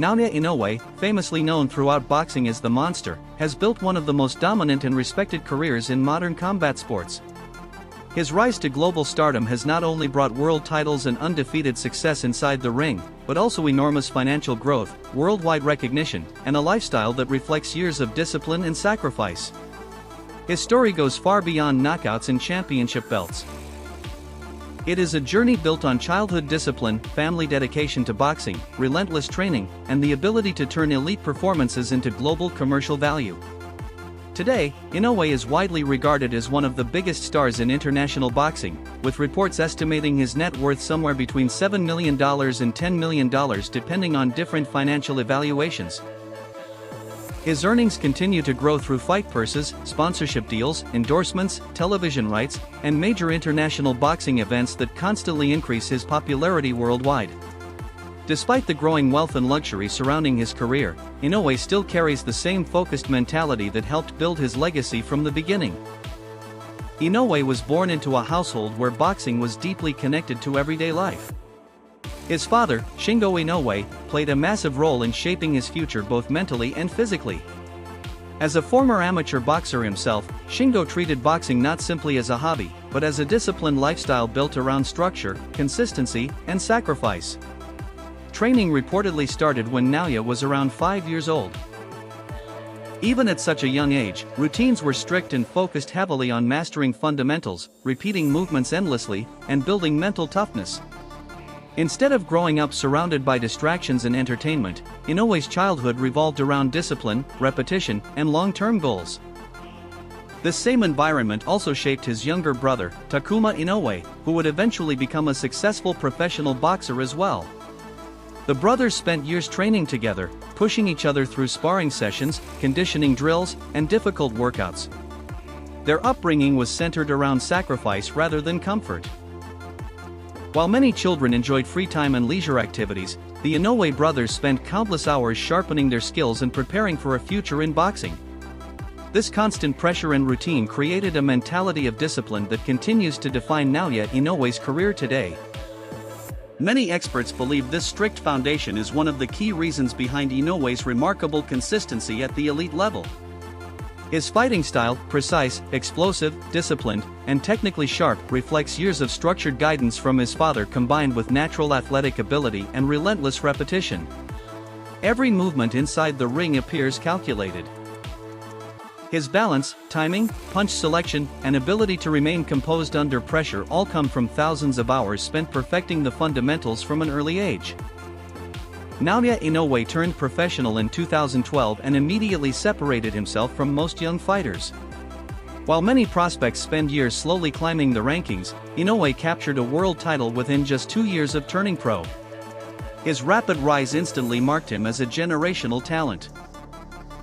Naoya Inoue, famously known throughout boxing as the Monster, has built one of the most dominant and respected careers in modern combat sports. His rise to global stardom has not only brought world titles and undefeated success inside the ring, but also enormous financial growth, worldwide recognition, and a lifestyle that reflects years of discipline and sacrifice. His story goes far beyond knockouts and championship belts. It is a journey built on childhood discipline, family dedication to boxing, relentless training, and the ability to turn elite performances into global commercial value. Today, Inoue is widely regarded as one of the biggest stars in international boxing, with reports estimating his net worth somewhere between $7 million and $10 million depending on different financial evaluations. His earnings continue to grow through fight purses, sponsorship deals, endorsements, television rights, and major international boxing events that constantly increase his popularity worldwide. Despite the growing wealth and luxury surrounding his career, Inoue still carries the same focused mentality that helped build his legacy from the beginning. Inoue was born into a household where boxing was deeply connected to everyday life. His father, Shingo Inoue, played a massive role in shaping his future both mentally and physically. As a former amateur boxer himself, Shingo treated boxing not simply as a hobby, but as a disciplined lifestyle built around structure, consistency, and sacrifice. Training reportedly started when Naoya was around 5 years old. Even at such a young age, routines were strict and focused heavily on mastering fundamentals, repeating movements endlessly, and building mental toughness. Instead of growing up surrounded by distractions and entertainment, Inoue's childhood revolved around discipline, repetition, and long-term goals. This same environment also shaped his younger brother, Takuma Inoue, who would eventually become a successful professional boxer as well. The brothers spent years training together, pushing each other through sparring sessions, conditioning drills, and difficult workouts. Their upbringing was centered around sacrifice rather than comfort. While many children enjoyed free time and leisure activities, the Inoue brothers spent countless hours sharpening their skills and preparing for a future in boxing. This constant pressure and routine created a mentality of discipline that continues to define Naoya Inoue's career today. Many experts believe this strict foundation is one of the key reasons behind Inoue's remarkable consistency at the elite level. His fighting style, precise, explosive, disciplined, and technically sharp, reflects years of structured guidance from his father combined with natural athletic ability and relentless repetition. Every movement inside the ring appears calculated. His balance, timing, punch selection, and ability to remain composed under pressure all come from thousands of hours spent perfecting the fundamentals from an early age. Naoya Inoue turned professional in 2012 and immediately separated himself from most young fighters. While many prospects spend years slowly climbing the rankings, Inoue captured a world title within just 2 years of turning pro. His rapid rise instantly marked him as a generational talent.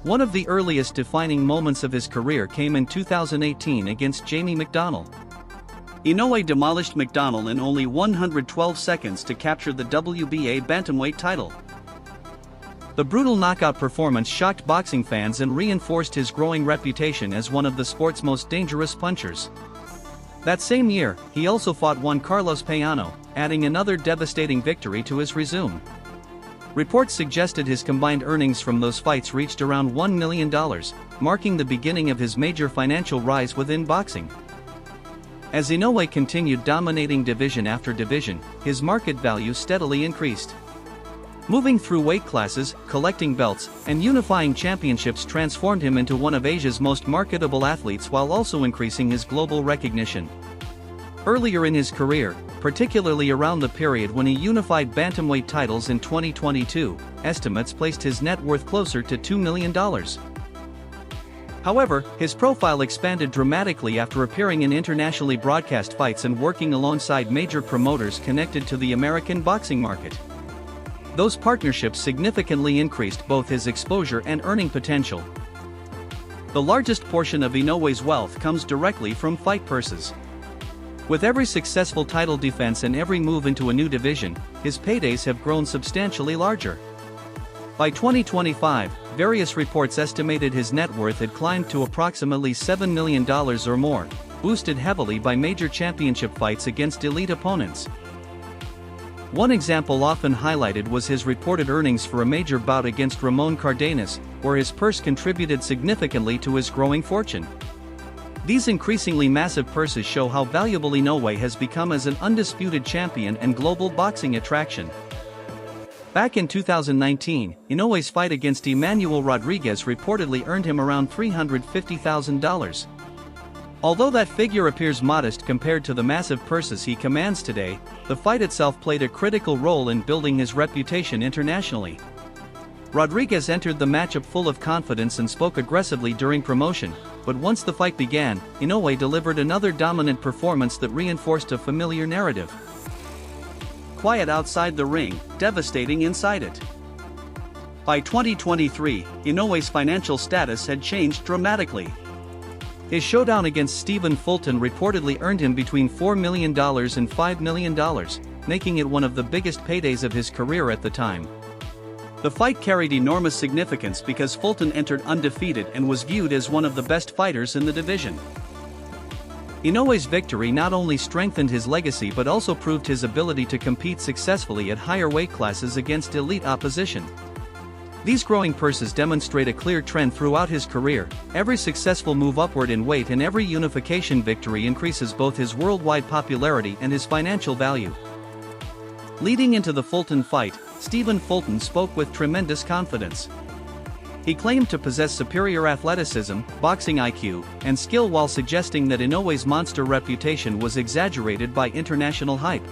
One of the earliest defining moments of his career came in 2018 against Jamie McDonnell. Inoue demolished McDonnell in only 112 seconds to capture the WBA bantamweight title. The brutal knockout performance shocked boxing fans and reinforced his growing reputation as one of the sport's most dangerous punchers. That same year, he also fought Juan Carlos Payano, adding another devastating victory to his resume. Reports suggested his combined earnings from those fights reached around $1 million, marking the beginning of his major financial rise within boxing. As Inoue continued dominating division after division, his market value steadily increased. Moving through weight classes, collecting belts, and unifying championships transformed him into one of Asia's most marketable athletes while also increasing his global recognition. Earlier in his career, particularly around the period when he unified bantamweight titles in 2022, estimates placed his net worth closer to $2 million. However, his profile expanded dramatically after appearing in internationally broadcast fights and working alongside major promoters connected to the American boxing market. Those partnerships significantly increased both his exposure and earning potential. The largest portion of Inoue's wealth comes directly from fight purses. With every successful title defense and every move into a new division, his paydays have grown substantially larger. By 2025, various reports estimated his net worth had climbed to approximately $7 million or more, boosted heavily by major championship fights against elite opponents. One example often highlighted was his reported earnings for a major bout against Ramon Cardenas, where his purse contributed significantly to his growing fortune. These increasingly massive purses show how valuable Inoue has become as an undisputed champion and global boxing attraction. Back in 2019, Inoue's fight against Emmanuel Rodriguez reportedly earned him around $350,000. Although that figure appears modest compared to the massive purses he commands today, the fight itself played a critical role in building his reputation internationally. Rodriguez entered the matchup full of confidence and spoke aggressively during promotion, but once the fight began, Inoue delivered another dominant performance that reinforced a familiar narrative. Quiet outside the ring, devastating inside it. By 2023, Inoue's financial status had changed dramatically. His showdown against Stephen Fulton reportedly earned him between $4 million and $5 million, making it one of the biggest paydays of his career at the time. The fight carried enormous significance because Fulton entered undefeated and was viewed as one of the best fighters in the division. Inoue's victory not only strengthened his legacy but also proved his ability to compete successfully at higher weight classes against elite opposition. These growing purses demonstrate a clear trend throughout his career. Every successful move upward in weight and every unification victory increases both his worldwide popularity and his financial value. Leading into the Fulton fight, Stephen Fulton spoke with tremendous confidence. He claimed to possess superior athleticism, boxing IQ, and skill while suggesting that Inoue's monster reputation was exaggerated by international hype.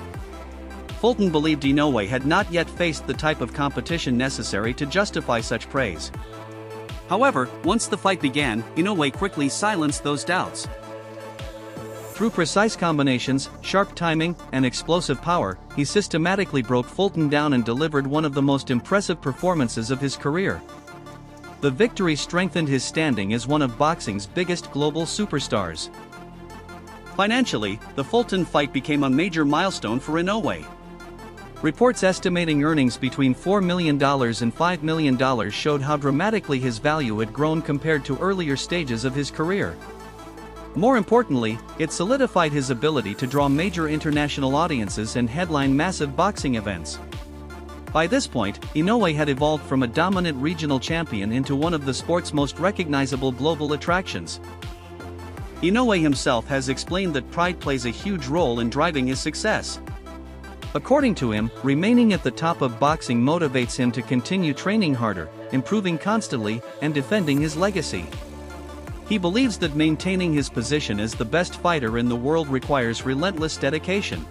Fulton believed Inoue had not yet faced the type of competition necessary to justify such praise. However, once the fight began, Inoue quickly silenced those doubts. Through precise combinations, sharp timing, and explosive power, he systematically broke Fulton down and delivered one of the most impressive performances of his career. The victory strengthened his standing as one of boxing's biggest global superstars. Financially, the Fulton fight became a major milestone for Inoue. Reports estimating earnings between $4 million and $5 million showed how dramatically his value had grown compared to earlier stages of his career. More importantly, it solidified his ability to draw major international audiences and headline massive boxing events. By this point, Inoue had evolved from a dominant regional champion into one of the sport's most recognizable global attractions. Inoue himself has explained that pride plays a huge role in driving his success. According to him, remaining at the top of boxing motivates him to continue training harder, improving constantly, and defending his legacy. He believes that maintaining his position as the best fighter in the world requires relentless dedication.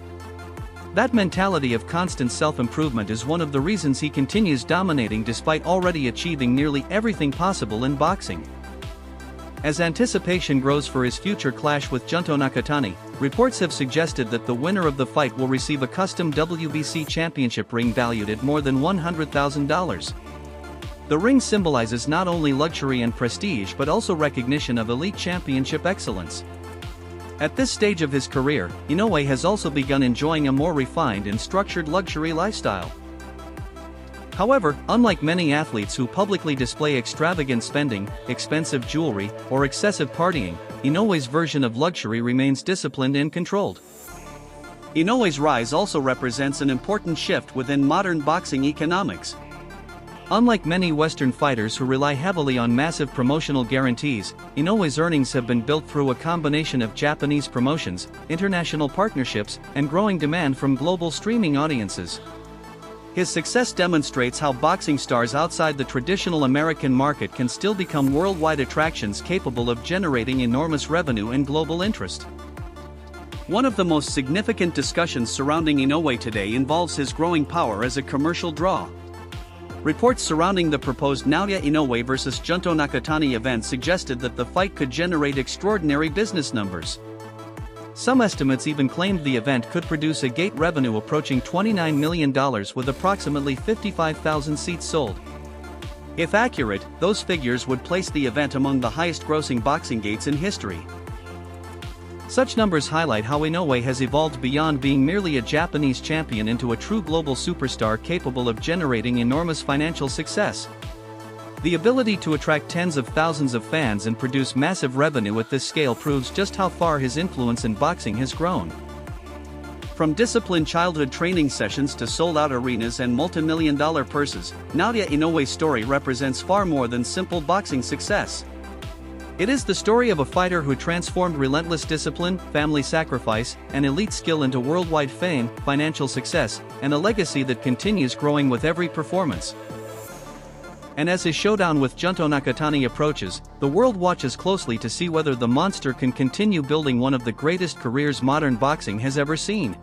That mentality of constant self-improvement is one of the reasons he continues dominating despite already achieving nearly everything possible in boxing. As anticipation grows for his future clash with Junto Nakatani, reports have suggested that the winner of the fight will receive a custom WBC championship ring valued at more than $100,000. The ring symbolizes not only luxury and prestige but also recognition of elite championship excellence. At this stage of his career, Inoue has also begun enjoying a more refined and structured luxury lifestyle. However, unlike many athletes who publicly display extravagant spending, expensive jewelry, or excessive partying, Inoue's version of luxury remains disciplined and controlled. Inoue's rise also represents an important shift within modern boxing economics. Unlike many Western fighters who rely heavily on massive promotional guarantees, Inoue's earnings have been built through a combination of Japanese promotions, international partnerships, and growing demand from global streaming audiences. His success demonstrates how boxing stars outside the traditional American market can still become worldwide attractions capable of generating enormous revenue and global interest. One of the most significant discussions surrounding Inoue today involves his growing power as a commercial draw. Reports surrounding the proposed Naoya Inoue vs Junto Nakatani event suggested that the fight could generate extraordinary business numbers. Some estimates even claimed the event could produce a gate revenue approaching $29 million with approximately 55,000 seats sold. If accurate, those figures would place the event among the highest-grossing boxing gates in history. Such numbers highlight how Inoue has evolved beyond being merely a Japanese champion into a true global superstar capable of generating enormous financial success. The ability to attract tens of thousands of fans and produce massive revenue at this scale proves just how far his influence in boxing has grown. From disciplined childhood training sessions to sold-out arenas and multi-million-dollar purses, Naoya Inoue's story represents far more than simple boxing success. It is the story of a fighter who transformed relentless discipline, family sacrifice, and elite skill into worldwide fame, financial success, and a legacy that continues growing with every performance. And as his showdown with Junto Nakatani approaches, the world watches closely to see whether the monster can continue building one of the greatest careers modern boxing has ever seen.